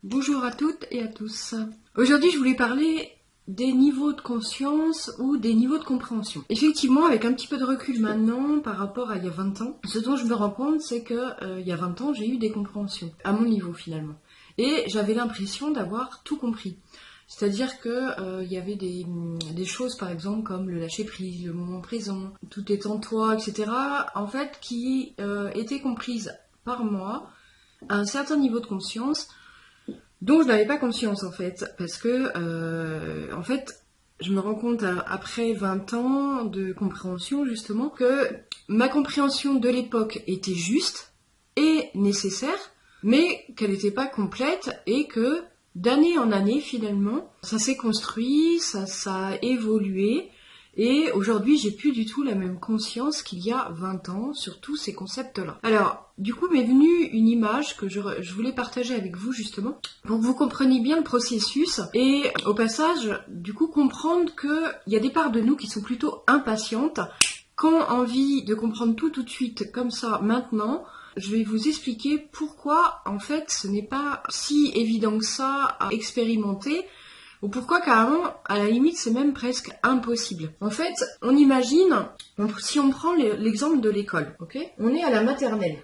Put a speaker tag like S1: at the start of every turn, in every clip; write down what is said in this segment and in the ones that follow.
S1: Bonjour à toutes et à tous. Aujourd'hui, je voulais parler des niveaux de conscience ou des niveaux de compréhension. Effectivement, avec un petit peu de recul maintenant par rapport à il y a 20 ans, ce dont je me rends compte, c'est que il y a 20 ans, j'ai eu des compréhensions, à mon niveau finalement. Et j'avais l'impression d'avoir tout compris. C'est-à-dire que il y avait des choses, par exemple, comme le lâcher-prise, le moment présent, tout est en toi, etc., en fait, qui étaient comprises par moi à un certain niveau de conscience, dont je n'avais pas conscience en fait, parce que en fait, je me rends compte après 20 ans de compréhension justement que ma compréhension de l'époque était juste et nécessaire, mais qu'elle n'était pas complète et que d'année en année finalement, ça s'est construit, ça a évolué. Et aujourd'hui, j'ai plus du tout la même conscience qu'il y a 20 ans sur tous ces concepts-là. Alors, du coup, m'est venue une image que je voulais partager avec vous justement, pour que vous compreniez bien le processus et au passage, du coup, comprendre qu'il y a des parts de nous qui sont plutôt impatientes, qui ont envie de comprendre tout de suite, comme ça, maintenant. Je vais vous expliquer pourquoi, en fait, ce n'est pas si évident que ça à expérimenter, ou pourquoi carrément, à la limite, c'est même presque impossible. En fait, on imagine, si on prend l'exemple de l'école, ok ? On est à la maternelle.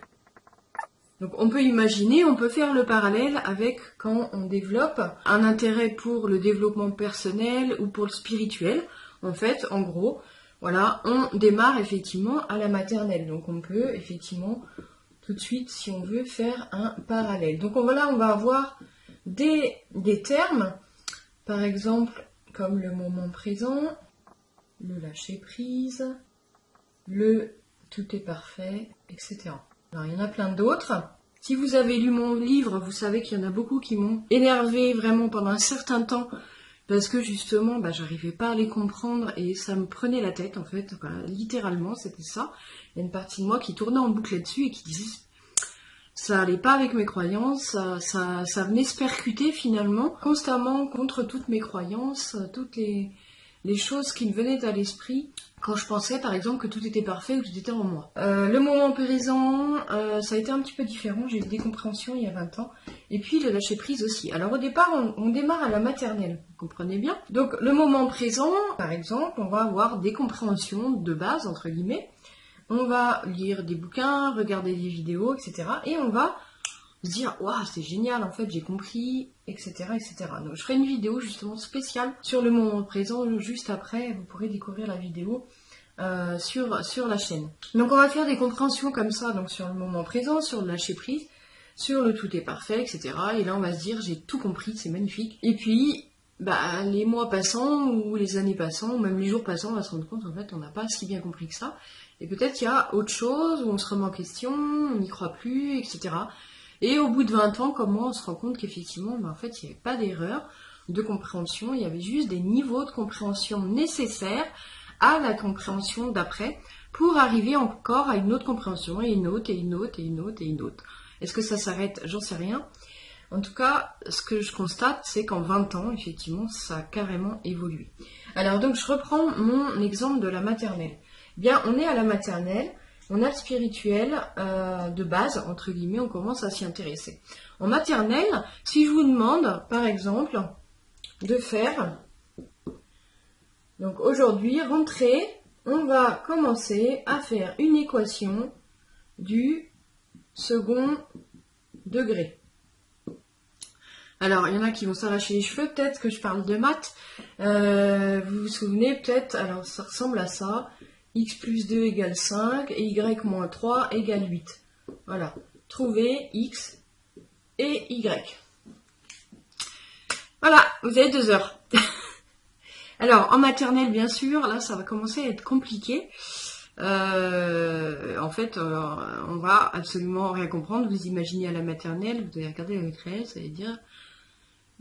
S1: Donc on peut imaginer, on peut faire le parallèle avec quand on développe un intérêt pour le développement personnel ou pour le spirituel. En fait, en gros, voilà, on démarre effectivement à la maternelle. Donc on peut effectivement tout de suite, si on veut, faire un parallèle. Donc on va avoir des termes, par exemple, comme le moment présent, le lâcher prise, le tout est parfait, etc. Alors, il y en a plein d'autres. Si vous avez lu mon livre, vous savez qu'il y en a beaucoup qui m'ont énervé vraiment pendant un certain temps parce que justement, j'arrivais pas à les comprendre et ça me prenait la tête en fait. Voilà, littéralement, c'était ça. Il y a une partie de moi qui tournait en boucle là-dessus et qui disait ça allait pas avec mes croyances, ça venait se percuter finalement constamment contre toutes mes croyances, toutes les choses qui me venaient à l'esprit quand je pensais par exemple que tout était parfait ou que tout était en moi. Le moment présent, ça a été un petit peu différent, j'ai eu des compréhensions il y a 20 ans, et puis le lâcher prise aussi. Alors au départ, on démarre à la maternelle, vous comprenez bien. Donc le moment présent, par exemple, on va avoir des compréhensions de base, entre guillemets, on va lire des bouquins, regarder des vidéos, etc. Et on va se dire, waouh, c'est génial, en fait, j'ai compris, etc., etc. Donc, je ferai une vidéo justement spéciale sur le moment présent. Juste après, vous pourrez découvrir la vidéo sur la chaîne. Donc, on va faire des compréhensions comme ça, donc sur le moment présent, sur le lâcher prise, sur le tout est parfait, etc. Et là, on va se dire, j'ai tout compris, c'est magnifique. Et puis, les mois passant, ou les années passant, ou même les jours passant, on va se rendre compte, en fait, on n'a pas si bien compris que ça. Et peut-être il y a autre chose, où on se remet en question, on n'y croit plus, etc. Et au bout de 20 ans, comme moi, on se rend compte qu'effectivement, en fait, il n'y avait pas d'erreur de compréhension, il y avait juste des niveaux de compréhension nécessaires à la compréhension d'après, pour arriver encore à une autre compréhension, et une autre, et une autre, et une autre, et une autre. Est-ce que ça s'arrête? J'en sais rien. En tout cas, ce que je constate, c'est qu'en 20 ans, effectivement, ça a carrément évolué. Alors donc, je reprends mon exemple de la maternelle. Bien, on est à la maternelle, on a le spirituel de base, entre guillemets, on commence à s'y intéresser. En maternelle, si je vous demande, par exemple, de faire, donc aujourd'hui, rentrée, on va commencer à faire une équation du second degré. Alors, il y en a qui vont s'arracher les cheveux, peut-être que je parle de maths. Vous vous souvenez peut-être, alors ça ressemble à ça. X plus 2 égale 5 et Y moins 3 égale 8. Voilà. Trouvez X et Y. Voilà, vous avez 2 heures. Alors, en maternelle, bien sûr, là, ça va commencer à être compliqué. En fait, on va absolument rien comprendre. Vous imaginez à la maternelle, vous allez regarder la maîtresse, ça veut dire...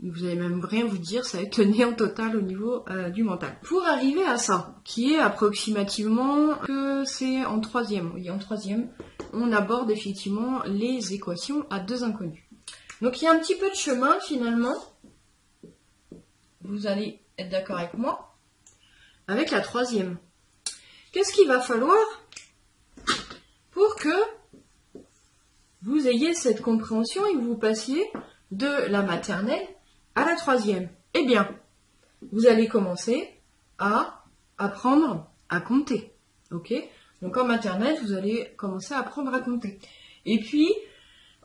S1: Vous allez même rien vous dire, ça va être le néant total au niveau du mental. Pour arriver à ça, qui est approximativement que c'est en troisième. Oui, en troisième, on aborde effectivement les équations à deux inconnus. Donc il y a un petit peu de chemin finalement. Vous allez être d'accord avec moi. Avec la troisième. Qu'est-ce qu'il va falloir pour que vous ayez cette compréhension et que vous passiez de la maternelle à la 3e? Eh bien, vous allez commencer à apprendre à compter. Ok? Donc en maternelle, vous allez commencer à apprendre à compter. Et puis,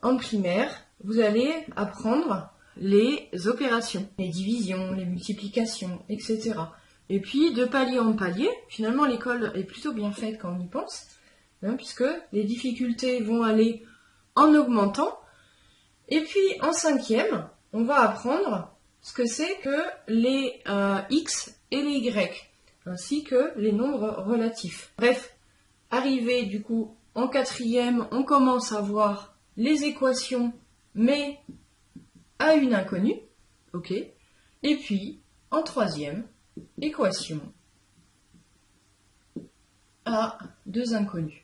S1: en primaire, vous allez apprendre les opérations, les divisions, les multiplications, etc. Et puis, de palier en palier, finalement, l'école est plutôt bien faite quand on y pense, hein, puisque les difficultés vont aller en augmentant. Et puis, en 5e, on va apprendre ce que c'est que les x et les y, ainsi que les nombres relatifs. Bref, arrivé du coup en 4e, on commence à voir les équations, mais à une inconnue, ok. Et puis, en 3e, équation à 2 inconnus.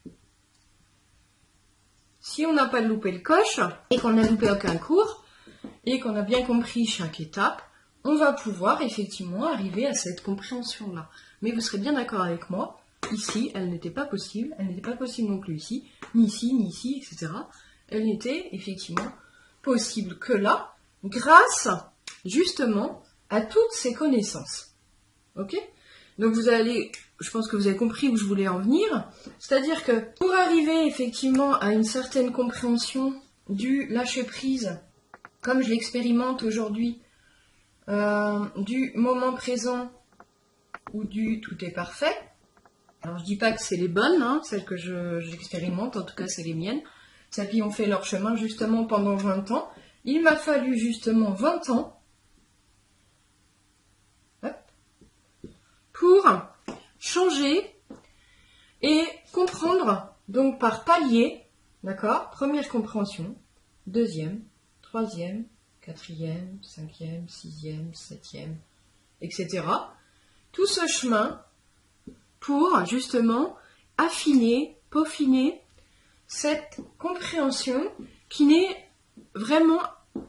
S1: Si on n'a pas loupé le coche, et qu'on n'a loupé aucun cours, et qu'on a bien compris chaque étape, on va pouvoir effectivement arriver à cette compréhension-là. Mais vous serez bien d'accord avec moi, ici, elle n'était pas possible non plus ici, ni ici, etc. Elle n'était effectivement possible que là, grâce justement à toutes ces connaissances. Ok? Donc vous allez, je pense que vous avez compris où je voulais en venir, c'est-à-dire que pour arriver effectivement à une certaine compréhension du lâcher-prise, comme je l'expérimente aujourd'hui, du moment présent ou du tout est parfait, alors je dis pas que c'est les bonnes, hein, celles que j'expérimente, en tout cas c'est les miennes, celles qui ont fait leur chemin justement pendant 20 ans, il m'a fallu justement 20 ans pour changer et comprendre, donc par palier, d'accord, première compréhension, 2e, 3e, 4e, 5e, 6e, 7e, etc. Tout ce chemin pour justement affiner, peaufiner cette compréhension qui n'est vraiment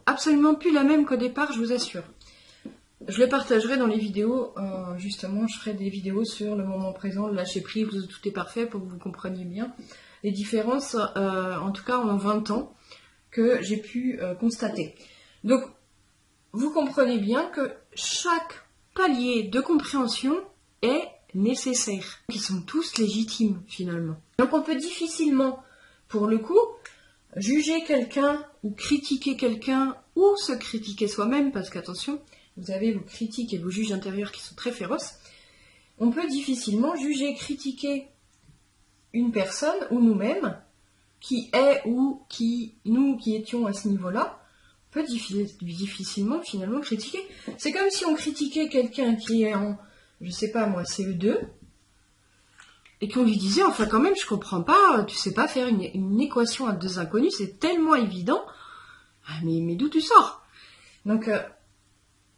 S1: absolument plus la même qu'au départ, je vous assure. Je le partagerai dans les vidéos, justement, je ferai des vidéos sur le moment présent, le lâcher prise, tout est parfait pour que vous compreniez bien les différences, en tout cas en 20 ans, que j'ai pu constater. Donc, vous comprenez bien que chaque palier de compréhension est nécessaire. Ils sont tous légitimes, finalement. Donc, on peut difficilement, pour le coup, juger quelqu'un ou critiquer quelqu'un ou se critiquer soi-même, parce qu'attention, vous avez vos critiques et vos juges intérieurs qui sont très féroces. On peut difficilement juger, critiquer une personne ou nous-mêmes qui est ou qui, nous qui étions à ce niveau-là, on peut difficilement finalement critiquer. C'est comme si on critiquait quelqu'un qui est en, je sais pas moi, CE2, et qu'on lui disait, enfin quand même, je comprends pas, tu sais pas faire une équation à 2 inconnus, c'est tellement évident, mais d'où tu sors? Donc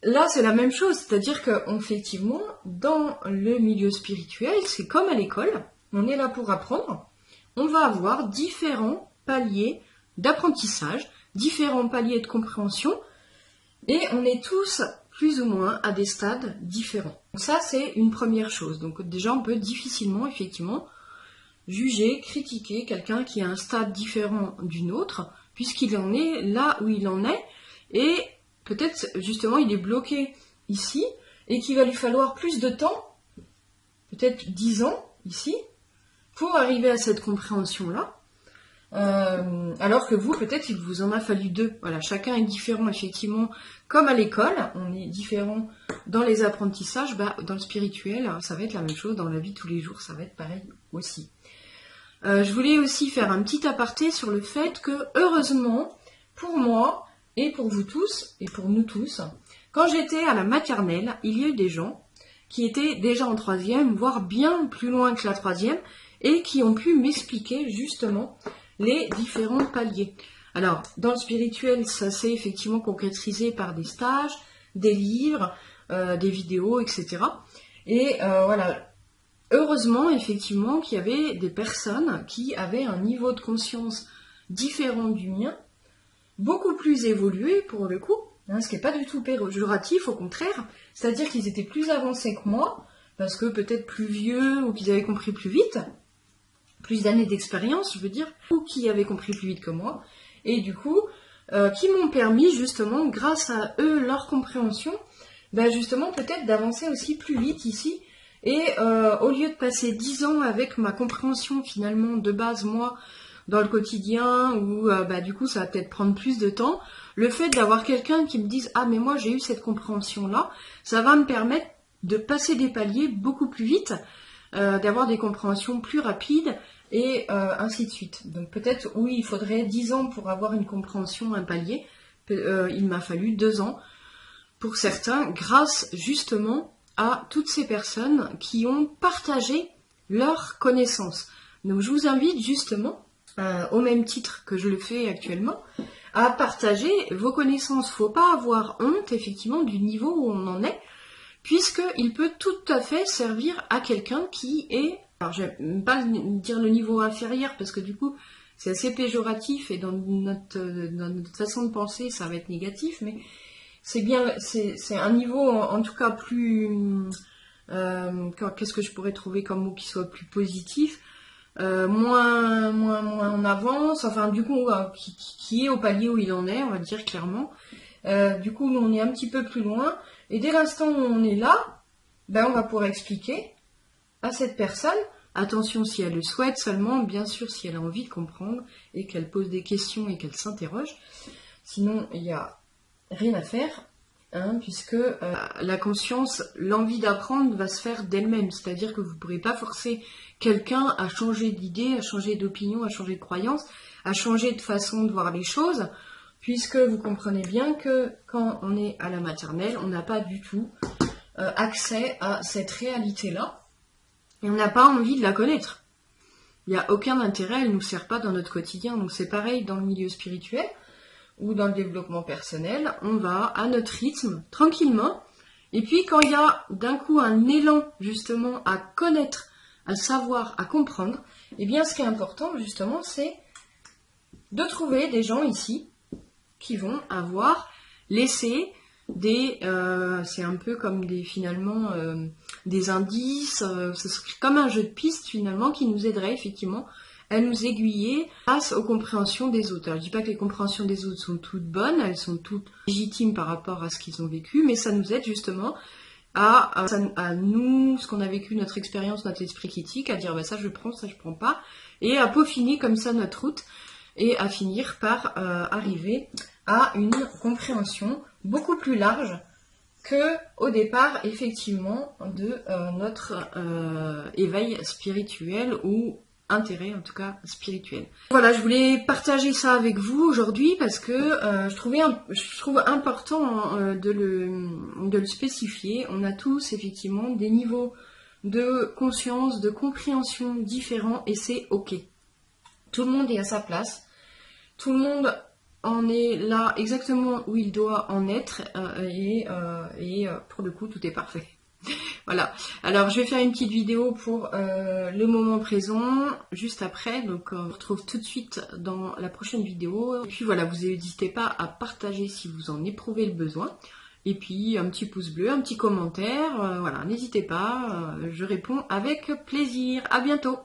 S1: là, c'est la même chose, c'est-à-dire qu'effectivement, dans le milieu spirituel, c'est comme à l'école, on est là pour apprendre, on va avoir différents paliers d'apprentissage, différents paliers de compréhension, et on est tous plus ou moins à des stades différents. Donc ça, c'est une première chose. Donc déjà, on peut difficilement, effectivement, juger, critiquer quelqu'un qui a un stade différent d'une autre, puisqu'il en est là où il en est, et peut-être justement il est bloqué ici, et qu'il va lui falloir plus de temps, peut-être 10 ans ici, pour arriver à cette compréhension-là. Alors que vous, peut-être, il vous en a fallu 2. Voilà, chacun est différent, effectivement. Comme à l'école, on est différent dans les apprentissages, dans le spirituel, ça va être la même chose, dans la vie de tous les jours, ça va être pareil aussi. Je voulais aussi faire un petit aparté sur le fait que, heureusement, pour moi, et pour vous tous, et pour nous tous, quand j'étais à la maternelle, il y a eu des gens qui étaient déjà en 3e, voire bien plus loin que la 3e, et qui ont pu m'expliquer justement les différents paliers. Alors, dans le spirituel, ça s'est effectivement concrétisé par des stages, des livres, des vidéos, etc. Et voilà, heureusement, effectivement, qu'il y avait des personnes qui avaient un niveau de conscience différent du mien, beaucoup plus évolué pour le coup, hein, ce qui n'est pas du tout péjoratif, au contraire, c'est-à-dire qu'ils étaient plus avancés que moi, parce que peut-être plus vieux, ou qu'ils avaient compris plus vite, plus d'années d'expérience, je veux dire, ou qui avaient compris plus vite que moi, et du coup, qui m'ont permis justement, grâce à eux, leur compréhension, ben justement peut-être d'avancer aussi plus vite ici. Et au lieu de passer 10 ans avec ma compréhension finalement de base, moi, dans le quotidien, où bah, du coup ça va peut-être prendre plus de temps, le fait d'avoir quelqu'un qui me dise « Ah mais moi j'ai eu cette compréhension-là », ça va me permettre de passer des paliers beaucoup plus vite, d'avoir des compréhensions plus rapides, et ainsi de suite. Donc peut-être, oui, il faudrait 10 ans pour avoir une compréhension, un palier. Il m'a fallu 2 ans pour certains, grâce justement à toutes ces personnes qui ont partagé leurs connaissances. Donc je vous invite justement, au même titre que je le fais actuellement, à partager vos connaissanses. Faut pas avoir honte effectivement du niveau où on en est, puisqu'il peut tout à fait servir à quelqu'un qui est... Alors je vais pas dire le niveau inférieur, parce que du coup c'est assez péjoratif, et dans notre façon de penser ça va être négatif, mais c'est bien, c'est un niveau en tout cas plus... qu'est-ce que je pourrais trouver comme mot qui soit plus positif, moins en avance, enfin du coup qui est au palier où il en est, on va dire clairement. Du coup on est un petit peu plus loin, et dès l'instant où on est là, ben on va pouvoir expliquer à cette personne, attention si elle le souhaite seulement, bien sûr si elle a envie de comprendre et qu'elle pose des questions et qu'elle s'interroge, sinon il n'y a rien à faire, hein, puisque la conscience, l'envie d'apprendre va se faire d'elle-même, c'est-à-dire que vous ne pourrez pas forcer quelqu'un à changer d'idée, à changer d'opinion, à changer de croyance, à changer de façon de voir les choses, puisque vous comprenez bien que quand on est à la maternelle, on n'a pas du tout accès à cette réalité-là, et on n'a pas envie de la connaître. Il n'y a aucun intérêt, elle ne nous sert pas dans notre quotidien. Donc c'est pareil dans le milieu spirituel ou dans le développement personnel, on va à notre rythme, tranquillement, et puis quand il y a d'un coup un élan justement à connaître, à savoir, à comprendre, eh bien ce qui est important justement c'est de trouver des gens ici qui vont avoir laissé des... c'est un peu comme des finalement des indices, ce serait comme un jeu de pistes finalement qui nous aiderait effectivement à nous aiguiller grâce aux compréhensions des autres. Alors, je ne dis pas que les compréhensions des autres sont toutes bonnes, elles sont toutes légitimes par rapport à ce qu'ils ont vécu, mais ça nous aide justement à nous, ce qu'on a vécu, notre expérience, notre esprit critique, à dire bah, ça je prends, ça je prends pas, et à peaufiner comme ça notre route, et à finir par arriver à une compréhension beaucoup plus large que au départ effectivement de notre éveil spirituel ou intérêt en tout cas spirituel. Voilà, je voulais partager ça avec vous aujourd'hui parce que je trouve important de le spécifier. On a tous effectivement des niveaux de conscience, de compréhension différents et c'est ok. Tout le monde est à sa place. Tout le monde en est là exactement où il doit en être et pour le coup tout est parfait. Voilà, alors je vais faire une petite vidéo pour le moment présent, juste après, donc on se retrouve tout de suite dans la prochaine vidéo. Et puis voilà, vous n'hésitez pas à partager si vous en éprouvez le besoin. Et puis un petit pouce bleu, un petit commentaire, voilà, n'hésitez pas, je réponds avec plaisir. À bientôt.